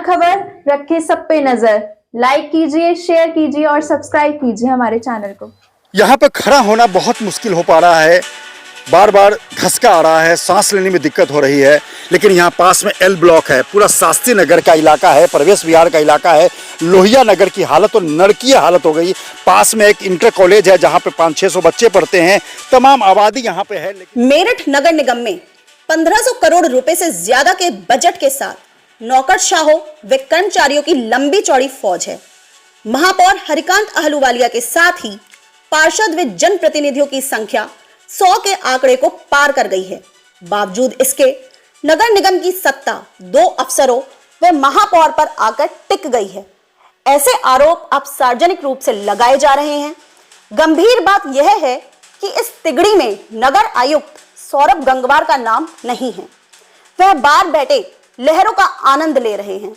खबर रखे सब पे नजर। लाइक कीजिए, शेयर कीजिए और सब्सक्राइब कीजिए हमारे चैनल को। यहाँ पे खड़ा होना बहुत मुश्किल हो पा रहा है, बार बार धसका आ रहा है, सांस लेने में दिक्कत हो रही है। लेकिन यहाँ पास में एल ब्लॉक है, पूरा शास्त्री नगर का इलाका है, प्रवेश विहार का इलाका है। लोहिया नगर की हालत तो नरकीय हालत हो गई। पास में एक इंटर कॉलेज है जहाँ पे 500-600 बच्चे पढ़ते हैं, तमाम आबादी यहाँ पे है। मेरठ नगर निगम में 1500 करोड़ रुपए से ज्यादा के बजट के साथ नौकरशाहों व कर्मचारियों की लंबी चौड़ी फौज है। महापौर हरिकांत अहलूवालिया के साथ ही पार्षद व जनप्रतिनिधियों की संख्या 100 के आंकड़े को पार कर गई है। बावजूद इसके नगर निगम की सत्ता 2 अफसरों व महापौर पर आकर टिक गई है। ऐसे आरोप अब सार्वजनिक रूप से लगाए जा रहे हैं। गंभीर बात यह है कि इस तिगड़ी में नगर आयुक्त सौरभ गंगवार का नाम नहीं है। वह बाहर बैठे लहरों का आनंद ले रहे हैं।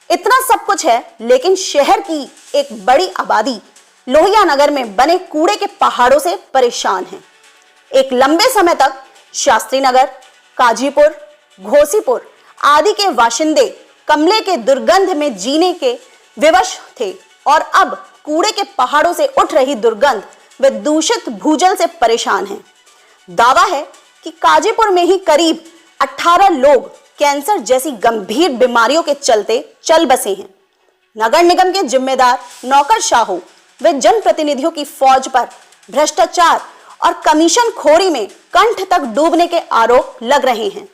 इतना सब कुछ है, लेकिन शहर की एक बड़ी आबादी लोहिया नगर में बने कूड़े के पहाड़ों से परेशान है। एक लंबे समय तक शास्त्री नगर, काजीपुर, घोसीपुर आदि के बाशिंदे कमले के दुर्गंध में जीने के विवश थे और अब कूड़े के पहाड़ों से उठ रही दुर्गंध व दूषित भूजल से परेशान हैं। दावा है कि काजीपुर में ही करीब 18 लोग कैंसर जैसी गंभीर बीमारियों के चलते चल बसे हैं। नगर निगम के जिम्मेदार नौकरशाहों व जनप्रतिनिधियों की फौज पर भ्रष्टाचार और कमीशन खोरी में कंठ तक डूबने के आरोप लग रहे हैं।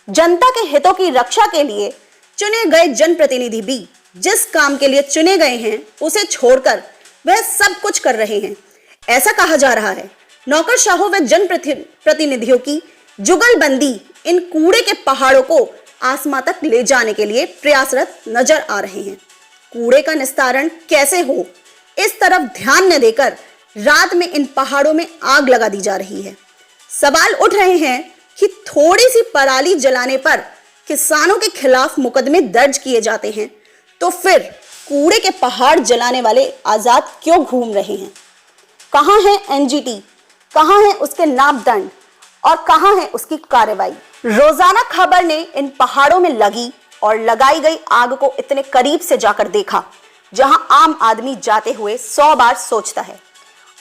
जनता के हितों की रक्षा के लिए चुने गए जनप्रतिनिधि भी जिस काम के लिए चुने गए हैं उसे छोड़कर वह सब कुछ कर रहे हैं। ऐसा कहा जा रहा है नौकरशाहों व जनप्रतिनिधियों की जुगलबंदी इन कूड़े के पहाड़ों को आसमां तक ले जाने के लिए प्रयासरत नजर आ रहे हैं। कूड़े का निस्तारण कैसे हो, इस तरफ ध्यान न देकर रात में इन पहाड़ों में आग लगा दी जा रही है। सवाल उठ रहे हैं कि थोड़ी सी पराली जलाने पर किसानों के खिलाफ मुकदमे दर्ज किए जाते हैं, तो फिर कूड़े के पहाड़ जलाने वाले आजाद क्यों घूम रहे हैं? कहां है एनजीटी, कहां है उसके मापदंड और कहां है उसकी कार्रवाई? रोजाना खबर ने इन पहाड़ों में लगी और लगाई गई आग को इतने करीब से जाकर देखा, जहां आम आदमी जाते हुए 100 बार सोचता है।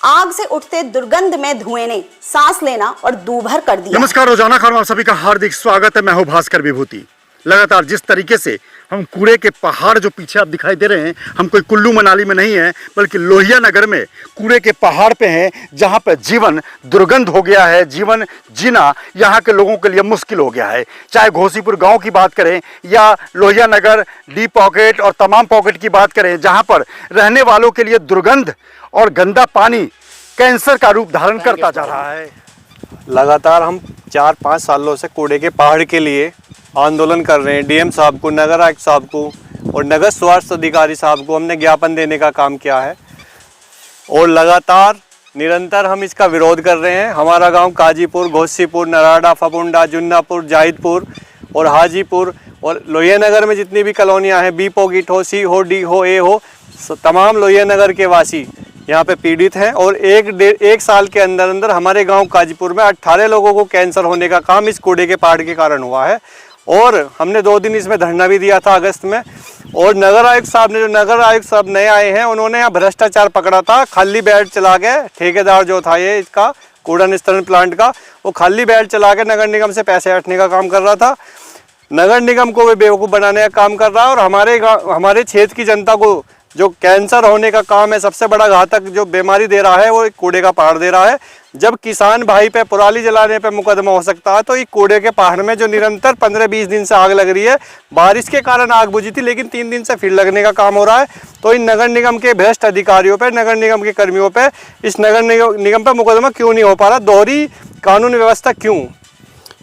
आग से उठते दुर्गंध में धुएं ने सांस लेना और दूभर कर दिया। नमस्कार, रोजाना खबर में आप सभी का हार्दिक स्वागत है। मैं हूं भास्कर विभूति। लगातार जिस तरीके से हम कूड़े के पहाड़ जो पीछे आप दिखाई दे रहे हैं, हम कोई कुल्लू मनाली में नहीं है, बल्कि लोहिया नगर में कूड़े के पहाड़ पे हैं, जहां पर जीवन दुर्गंध हो गया है। जीवन जीना यहाँ के लोगों के लिए मुश्किल हो गया है। चाहे घोसीपुर गांव की बात करें या लोहिया नगर, डी पॉकेट और तमाम पॉकेट की बात करें, जहां पर रहने वालों के लिए दुर्गंध और गंदा पानी कैंसर का रूप धारण करता जा रहा है। लगातार हम 4-5 सालों से कूड़े के पहाड़ के लिए आंदोलन कर रहे हैं। डीएम साहब को, नगर आयुक्त साहब को और नगर स्वास्थ्य अधिकारी साहब को हमने ज्ञापन देने का काम किया है और लगातार निरंतर हम इसका विरोध कर रहे हैं। हमारा गांव काजीपुर, घोसीपुर, नराड़ा, फपुंडा, जुन्नापुर, जाहिदपुर और हाजीपुर और लोहिया नगर में जितनी भी कॉलोनियां हैं, बी पॉकेट हो, सी हो, डी हो, ए हो, तमाम लोहिया नगर के वासी यहाँ पे पीड़ित हैं। और एक साल के अंदर अंदर हमारे गांव काजीपुर में 18 लोगों को कैंसर होने का काम इस कूड़े के पहाड़ के कारण हुआ है। और हमने 2 दिन इसमें धरना भी दिया था अगस्त में। और नगर आयुक्त साहब ने, जो नगर आयुक्त साहब नए आए हैं, उन्होंने यहाँ भ्रष्टाचार पकड़ा था। खाली बेड चला के ठेकेदार जो था ये इसका कूड़ा निस्तारण प्लांट का, वो खाली बेड चला के नगर निगम से पैसे हटने का काम कर रहा था। नगर निगम को वे बेवकूफ़ बनाने का काम कर रहा है। और हमारे क्षेत्र की जनता को जो कैंसर होने का काम है, सबसे बड़ा घातक जो बीमारी दे रहा है, वो एक कूड़े का पहाड़ दे रहा है। जब किसान भाई पे पराली जलाने पे मुकदमा हो सकता है, तो ये कूड़े के पहाड़ में जो निरंतर 15-20 दिन से आग लग रही है, बारिश के कारण आग बुझी थी, लेकिन 3 दिन से फिर लगने का काम हो रहा है। तो इन नगर निगम के भ्रष्ट अधिकारियों पे, नगर निगम के कर्मियों पे, इस नगर निगम पे मुकदमा क्यों नहीं हो पा रहा? दोहरी कानून व्यवस्था क्यों?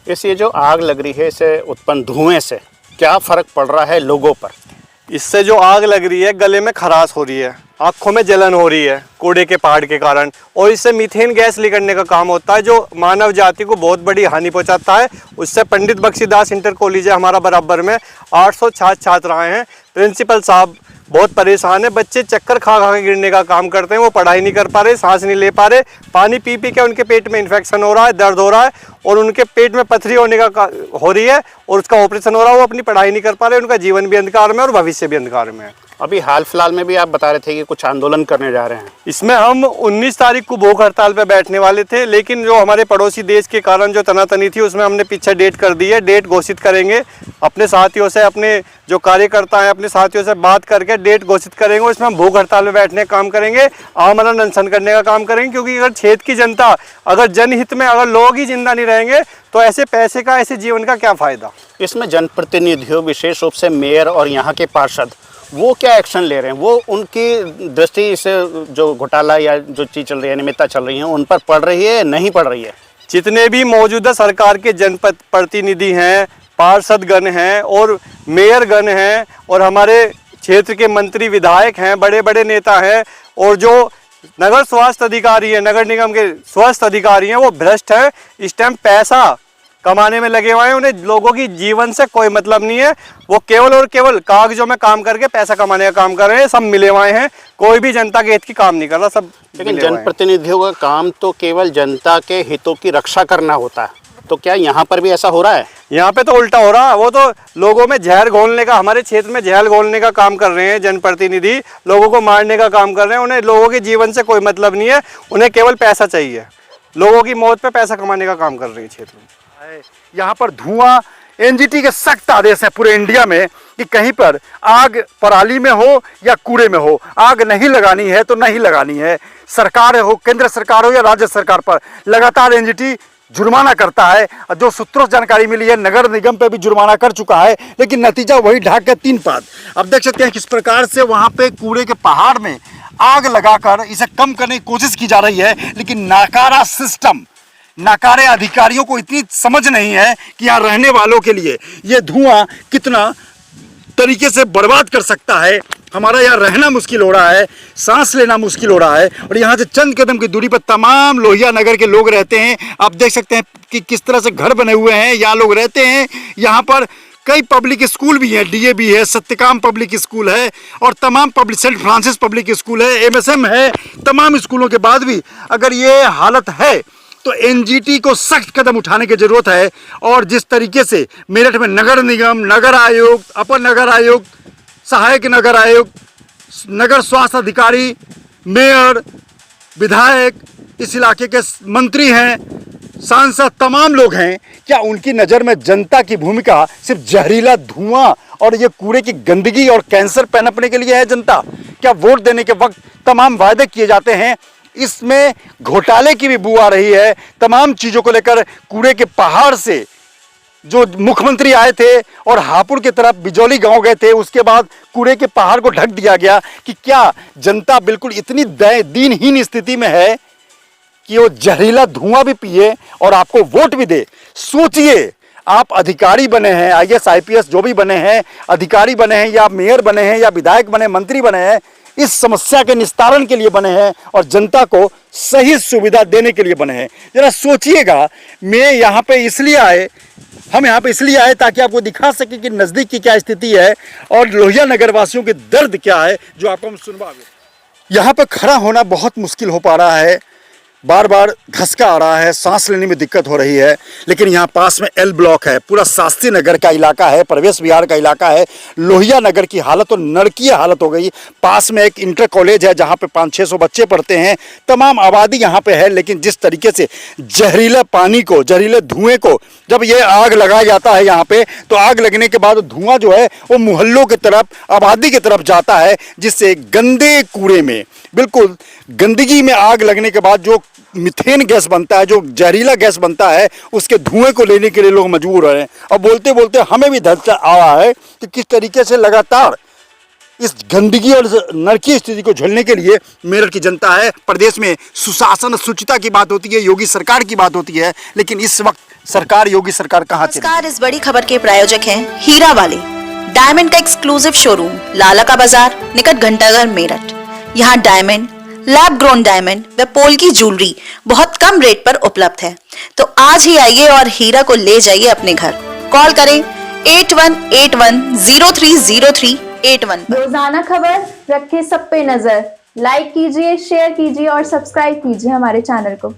ये जो आग लग रही है, इससे उत्पन्न धुएं से क्या फर्क पड़ रहा है लोगों पर? इससे जो आग लग रही है, गले में खराश हो रही है, आँखों में जलन हो रही है कूड़े के पहाड़ के कारण, और इससे मीथेन गैस निकलने का काम होता है जो मानव जाति को बहुत बड़ी हानि पहुंचाता है। उससे पंडित बख्शीदास इंटर कॉलेज है हमारा बराबर में, 800 छात्र आए हैं। प्रिंसिपल साहब बहुत परेशान है, बच्चे चक्कर खा खा के गिरने का काम करते हैं, वो पढ़ाई नहीं कर पा रहे, सांस नहीं ले पा रहे, पानी पी पी के उनके पेट में इन्फेक्शन हो रहा है, दर्द हो रहा है और उनके पेट में पथरी होने का हो रही है और उसका ऑपरेशन हो रहा है। वो अपनी पढ़ाई नहीं कर पा रहे, उनका जीवन भी अंधकार में और भविष्य भी अंधकार में है। अभी हाल फिलहाल में भी आप बता रहे थे कि कुछ आंदोलन करने जा रहे हैं। इसमें हम 19 तारीख को भूख हड़ताल पे बैठने वाले थे, लेकिन जो हमारे पड़ोसी देश के कारण जो तनातनी थी उसमें हमने पीछे डेट कर दी है। डेट घोषित करेंगे अपने साथियों से, अपने जो कार्यकर्ता हैं अपने साथियों से बात करके डेट घोषित करेंगे। उसमें हम भूख हड़ताल में बैठने का काम करेंगे, आमरण अनशन करने का काम करेंगे, क्योंकि अगर क्षेत्र की जनता, अगर जनहित में अगर लोग ही जिंदा नहीं रहेंगे तो ऐसे पैसे का, ऐसे जीवन का क्या फायदा। इसमें जनप्रतिनिधियों, विशेष रूप से मेयर और यहाँ के पार्षद, वो क्या एक्शन ले रहे हैं? वो उनकी दृष्टि से जो घोटाला या जो चीज़ चल रही है, अनियमितता चल रही है, उन पर पड़ रही है, नहीं पड़ रही है? जितने भी मौजूदा सरकार के जनपद प्रतिनिधि हैं, पार्षदगण हैं और मेयरगण हैं और हमारे क्षेत्र के मंत्री विधायक हैं, बड़े बड़े नेता हैं और जो नगर स्वास्थ्य अधिकारी हैं, नगर निगम के स्वास्थ्य अधिकारी हैं, वो भ्रष्ट हैं। इस टाइम पैसा कमाने में लगे हुए हैं, उन्हें लोगों की जीवन से कोई मतलब नहीं है। वो केवल और केवल कागजों में काम करके पैसा कमाने का काम कर रहे हैं। सब मिले हुए हैं, कोई भी जनता के हित की काम नहीं कर रहा, सब। लेकिन जनप्रतिनिधियों का काम तो केवल जनता के हितों की रक्षा करना होता है, तो क्या यहाँ पर भी ऐसा हो रहा है? यहाँ पे तो उल्टा हो रहा है। वो तो लोगों में जहर घोलने का, हमारे क्षेत्र में जहर घोलने का काम कर रहे हैं। जनप्रतिनिधि लोगों को मारने का काम कर रहे हैं। उन्हें लोगों के जीवन से कोई मतलब नहीं है, उन्हें केवल पैसा चाहिए। लोगों की मौत पे पैसा कमाने का काम कर रहे हैं क्षेत्र में। यहाँ पर धुआं, एनजीटी के सख्त आदेश है पूरे इंडिया में कि कहीं पर आग पराली में हो या कूड़े में हो, आग नहीं लगानी है तो नहीं लगानी है। सरकार हो, केंद्र सरकार हो या राज्य सरकार, पर लगातार एनजीटी जुर्माना करता है। जो सूत्रों से जानकारी मिली है, नगर निगम पे भी जुर्माना कर चुका है, लेकिन नतीजा वही ढाक के 3 पात। अब देख सकते हैं किस प्रकार से वहाँ पे कूड़े के पहाड़ में आग लगाकर इसे कम करने की कोशिश की जा रही है, लेकिन नाकारा सिस्टम, नाकारे अधिकारियों को इतनी समझ नहीं है कि यहाँ रहने वालों के लिए ये धुआं कितना तरीके से बर्बाद कर सकता है। हमारा यहाँ रहना मुश्किल हो रहा है, सांस लेना मुश्किल हो रहा है, और यहाँ से चंद कदम की दूरी पर तमाम लोहिया नगर के लोग रहते हैं। आप देख सकते हैं कि किस तरह से घर बने हुए हैं, यहाँ लोग रहते हैं। यहाँ पर कई पब्लिक स्कूल भी हैं, डीएवी है, सत्यकाम पब्लिक स्कूल है और तमाम public, saint Francis public school है, एमएसएम है। तमाम स्कूलों के बाद भी अगर ये हालत है तो एनजीटी को सख्त कदम उठाने की जरूरत है। और जिस तरीके से मेरठ में नगर निगम, नगर आयुक्त, अपर नगर आयुक्त, सहायक नगर आयुक्त, नगर स्वास्थ्य अधिकारी, मेयर, विधायक, इस इलाके के मंत्री हैं, सांसद, तमाम लोग हैं, क्या उनकी नज़र में जनता की भूमिका सिर्फ जहरीला धुआं और ये कूड़े की गंदगी और कैंसर पनपने के लिए है? जनता क्या वोट देने के वक्त तमाम वायदे किए जाते हैं, इसमें घोटाले की भी बू आ रही है। तमाम चीज़ों को लेकर कूड़े के पहाड़ से जो मुख्यमंत्री आए थे और हापुड़ की तरफ बिजौली गांव गए थे, उसके बाद कूड़े के पहाड़ को ढक दिया गया, कि क्या जनता बिल्कुल इतनी दीनहीन स्थिति में है कि वो जहरीला धुआं भी पिए और आपको वोट भी दे? सोचिए, आप अधिकारी बने हैं, आईएएस आईपीएस जो भी बने हैं, अधिकारी बने हैं या मेयर बने हैं या विधायक बने, मंत्री बने हैं, इस समस्या के निस्तारण के लिए बने हैं और जनता को सही सुविधा देने के लिए बने हैं। जरा सोचिएगा, मैं यहाँ पे इसलिए आए, हम यहाँ पे इसलिए आए ताकि आपको दिखा सके कि नज़दीक की क्या स्थिति है और लोहिया नगर वासियों के दर्द क्या है, जो आपको हम सुनवाएंगे। यहाँ पे खड़ा होना बहुत मुश्किल हो पा रहा है, बार बार धसका आ रहा है, सांस लेने में दिक्कत हो रही है। लेकिन यहाँ पास में एल ब्लॉक है, पूरा शास्त्री नगर का इलाका है, प्रवेश विहार का इलाका है। लोहिया नगर की हालत तो नरकीय हालत हो गई। पास में एक इंटर कॉलेज है जहाँ पे 500-600 बच्चे पढ़ते हैं, तमाम आबादी यहाँ पे है। लेकिन जिस तरीके से जहरीले पानी को, जहरीले धुएं को जब ये आग लगाया जाता है यहाँ पे, तो आग लगने के बाद धुआं जो है वो मोहल्लों की तरफ, आबादी की तरफ जाता है, जिससे गंदे कूड़े में, बिल्कुल गंदगी में आग लगने के बाद जो मीथेन गैस बनता है, जो जहरीला गैस बनता है, उसके धुएं को लेने के लिए लोग मजबूर हो रहे हैं। और बोलते बोलते हमें भी धक्का आ रहा है कि किस तरीके से लगातार इस गंदगी और नरकीय स्थिति को झेलने के लिए मेरठ की जनता है। प्रदेश में सुशासन, शुचिता की बात होती है, योगी सरकार की बात होती है, लेकिन इस वक्त सरकार, योगी सरकार कहाँ चली? नमस्कार, इस बड़ी खबर के प्रायोजक हैं हीरा वाले, डायमंड का एक्सक्लूसिव शोरूम, लाला का बाजार, निकट घंटाघर, मेरठ। यहाँ डायमंड, लैब ग्रोन डायमंड व पोल की ज्वेलरी बहुत कम रेट पर उपलब्ध है। तो आज ही आइए और हीरा को ले जाइए अपने घर। कॉल करें 8181030381 पर। रोजाना खबर रखे सब पे नजर। लाइक कीजिए, शेयर कीजिए और सब्सक्राइब कीजिए हमारे चैनल को।